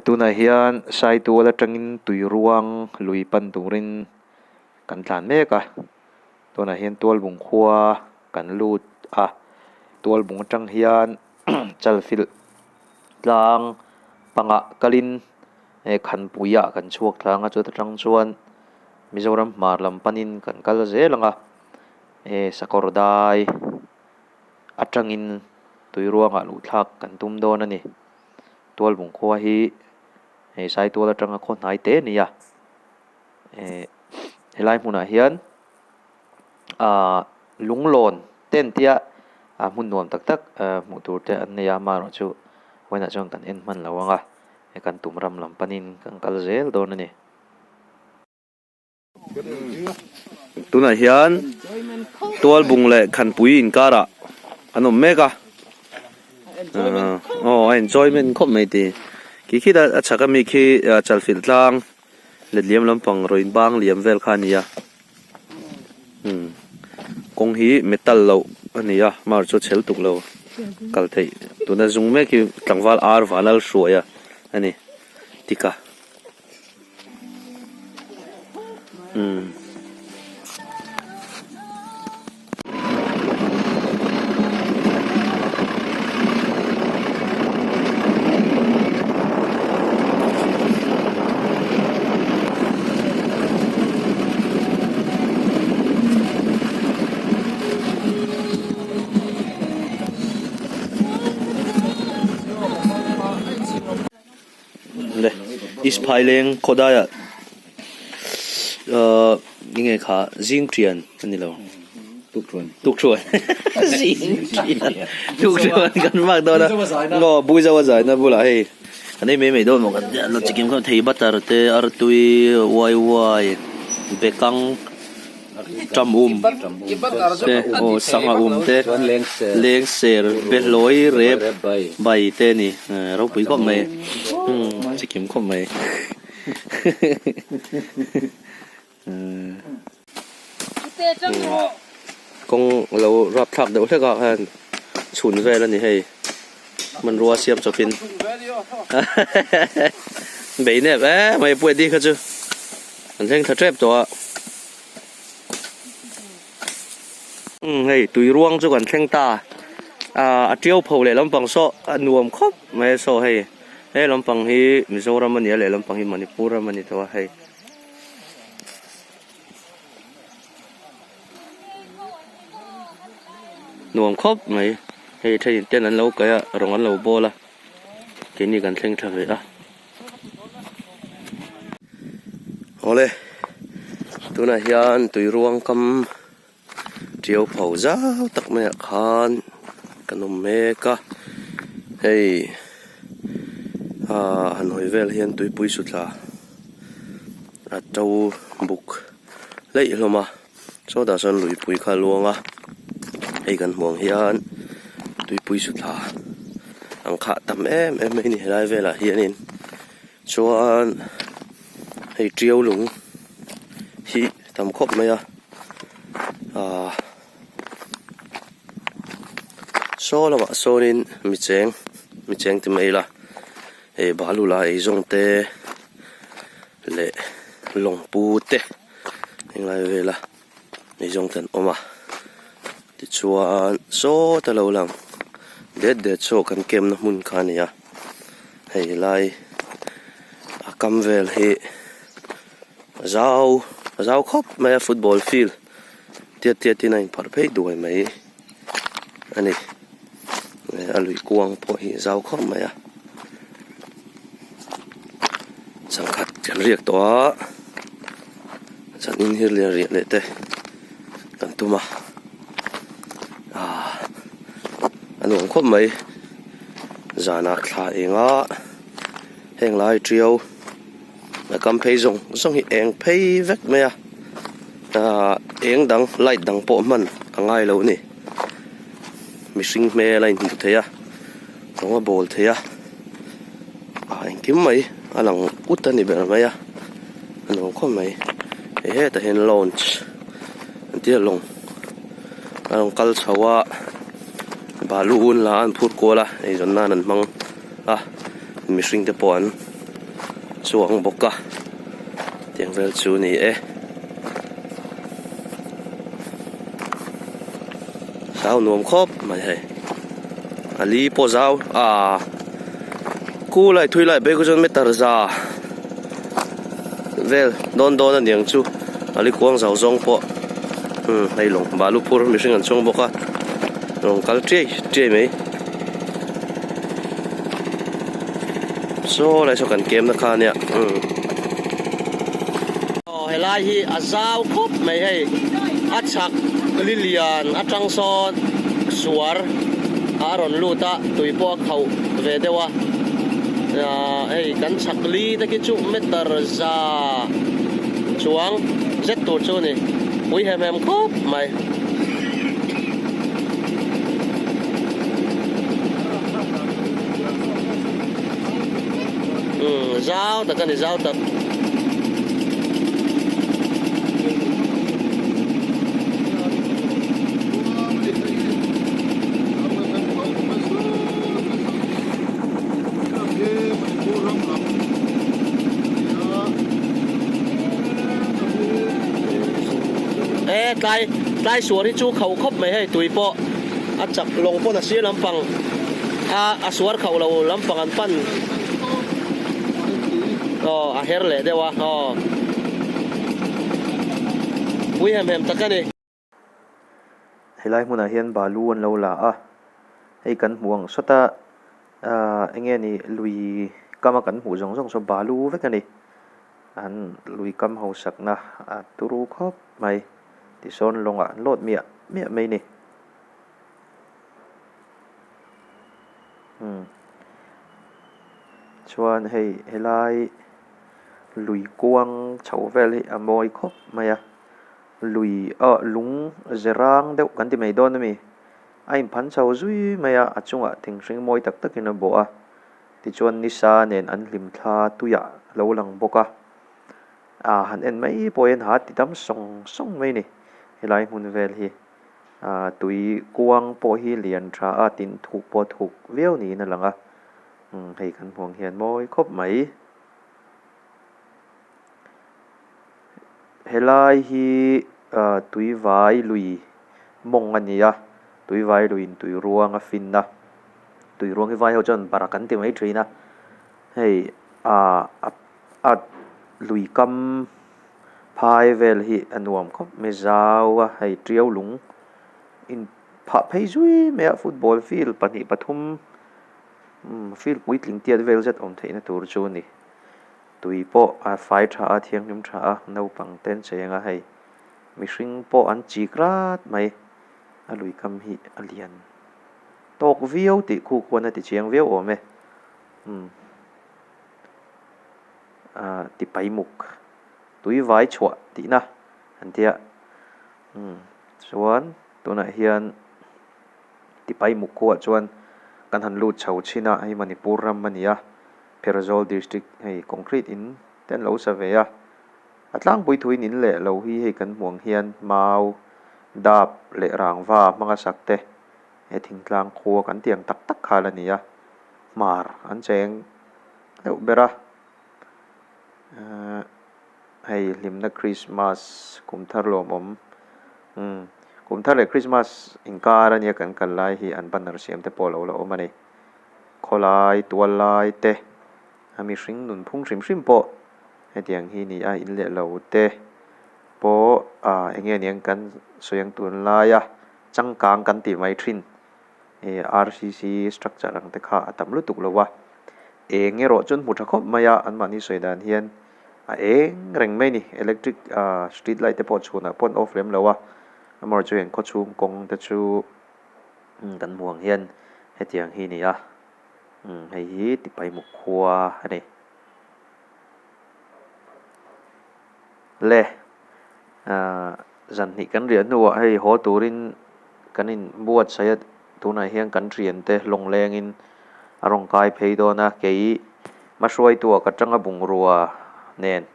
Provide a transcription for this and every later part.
tuna hian sai tuala tangin tuiruang lui pan turin kan tlan mek a tuna hian tual bung khua kan lut a tual bung atang hian chalfil tlang panga kalin khan puya kan chuak thlanga chu atang chuan Mizoram marlam panin kan kal zelanga sakordai atangin tuiruanga lu thlak kan tum don ani tual bung khua hi sai tuala tanga khaw hnai te nia helai hmunah hian lunglon ten tia hmun nuam tak tak hmuh tur te an neia maro chu hoina chuan kan en hman lo anga kan tumram lam panin kan kal zel don ani tuna hian tual bung le khan pui in kara anom meka enjoyment khop mai ti ki khida achaka mi khi chalfil tlang le liam lampang roin bang liam vel khania kong hi metal lo ania mar chu chel tuk lo kal thei tuna zung me ki tlangwal ar vanal hruaya ani tika Isphaileng khodaya nge kha jing trian ani lo tuk chuan jing trian tuk chuan kan mak do na ngo bui zawa zai na bula hei anei me do mo kan lo chikim kha thei batar te ar tui wai bekang tram te o sanga te leng ser beloi rep bai te ni ro pui ko mai chikim ko mai kong lo rap thap de hle ga han chun ve la ni hei man ruwa siam chopin be ne ba mai pui di kha chu an theng tha trap to hei tui ruang chu kan thleng ta a tiau pho le lampang so nuam khop mai so hei lampang hi Mizoram ani le lampang hi Manipur ani to hei nuam khop mai hei thei ten an lo ka rong an lo bola ke ni kan thleng tha ve a ole tuna hian tui ruang kam tiau pho zau tak me khan kanum meka hei hanoi vel hian tui pui su thla a tau buk lei hloma so da son lui pui kha luanga hei kan hmuang hian tui pui su thla ang kha tam em ni helai vela hianin chuan hei triau lung hi tam khop mai a so lama sonin mi cheng ti mai la balula ei zong te le long pu te englai vela ei zong tan oma ti chuan so ta lo lang de so kan kem na mun khania hei lai a kam vel hi zau khop mai football field tiat ti nai par phei duai mai ani alui kuang po hi zau khop mai a sangkhat kan riak to chanin hir le ri le te kan tuma anong khop mai zana thla enga heng lai trio na kam phei zong hi eng phei vek mai a eng dang light dang po man angai lo ni mishing me line tu theya ronga bol theya anh kiếm mấy alang utani ber maya anong khom mai he ta hen launch antia long along kal chawa balloon la an phut kola ei jonna nan mang mishing te pon chuang boka tiang vel chu ni sao nuông khóp mày hay ali po zau cu lại thui lại bây giờ mới tar ra vel don anh yang chu ali quang zau zong po hay long balu pur mi sinh ăn chung boka long kal tre mấy so lại cho cần kem nó khan nè hay là hi azau khop mày hay achak lilian atang son suar aron luta tuipo khau ve dewa hey kan chakli ta ki chu metar za chuang zet tu chu ni ui hem khop mai zao ta kan ni zao ta tai suar hi chu khau khop mai hei tuipo a chak long pon a sir lampang a suar khau lo lampang an pan a her le dewa pui hem takani helai hmuna hian balu an lo la a hei kan hmuang sota enge ni lui kama kan hmu zong zong so balu vekani an lui kam ho sakna a turu khop mai ti son longa lot mia mai ni chuan hei helai lui kuang chho vel hi amoi khop maya lui lung zerang deuh kan ti mai don mi aim phan chho zui maya achunga thingring moi tak takin a bo a ti chuan ni sa nen an hlim thla tuya lo lang boka han en mai poin ha ti tam song mai ni helai mun vel hi tui kuang po hi lian tha a tin thuk po thuk veo ni na langa hei kan hmuang hian moi khop mai helai hi tui vai lui mong ania tui vai lui tui ruang a fin na tui ruang hi vai ho chon barakan ti mai trina hei lui kam phai vel hi anuam khop me zawa hei triau lung in pha phei zui me football field pani pathum field puitling tiat vel zet om theina tur chu ni tui po a fai tha a thiang nim tha no pang ten chenga hei mihring po an chikrat mai a lui kam hi alian tok viau ti khu kona ti chiang viau ome ti paimuk tui vai chua ti na antia chuan tuna hian ti paimuk ko chuan kan han lut chho china ai manipur ram mania Perazol district hei concrete in ten lo sa ve a atlang pui thuin in le lo hi hei kan hmuang hian mau dap le rangwa manga sakte he thingtlang khuwa kan tiang tak tak khala nia mar an cheng eu bera hei limna Christmas kumthar lom om kumthar le Christmas inkara nia kan kalai hi an banner siam te polo lo omani kholai tualai te ami hring nun phung hrim po hetiang hi ni a in le lo te po enge niang kan soyang tun laia changkang kan ti mai thin RCC structure ang te kha atam lu tuk lowa enge ro chun mu tha khop maya an mani soidan hian eng reng mai ni electric street light te po chuna pon off rem lowa amor chu eng kho chum kong te chu kan muang hian hetiang hi ni a hei hi ti pai mu khwa ani le zan ni kan rian nuwa hei ho turin kanin buat sayat tunai hian kan rian te longleng in arong kai pheidona kei masroi tua ka tanga bungrua nen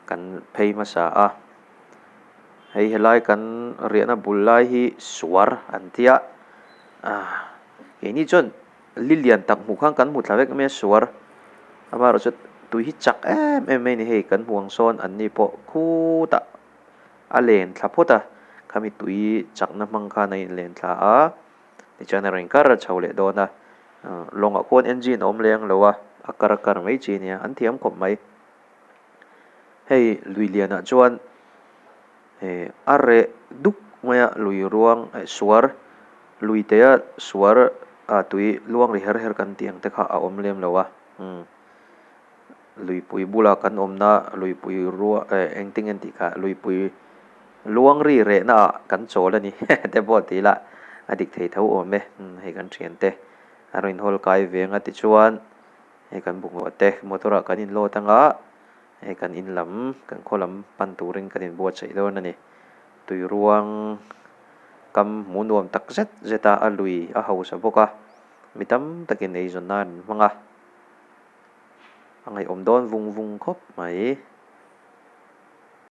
kan phei masa a hei helai kan riana bullai hi suar antia ke ni chon lilian tak mu khang kan mu thavek me suar amaro chat tui hi chak em ni hei kan huang son an ni po khu ta a len thla phota khami tui chak na mang kha nei len thla a ti chana ring kar chhole do na longa khon engine om leng lowa akar kar mai chi nia an thiam khop mai hei lui liana chuan arre duk maya lui ruang suar lui te a suar a tui luang ri her her kan tiang te kha a om lem lowa lui pui bula kan om na lui pui ruwa engting en ti kha lui pui luang ri re na kan chol ani te bo ti la adik thei tho om me hei kan thian te arin hol kai venga ti chuan hei kan bungo te motora kan in lo tanga hei kan in lam kan kholam pan turing kan in buat chei don ani tui ruang kam mu nuam tak zet zeta a lui a ho sa boka mitam takin ei zon nan manga angai om don vung vung khop mai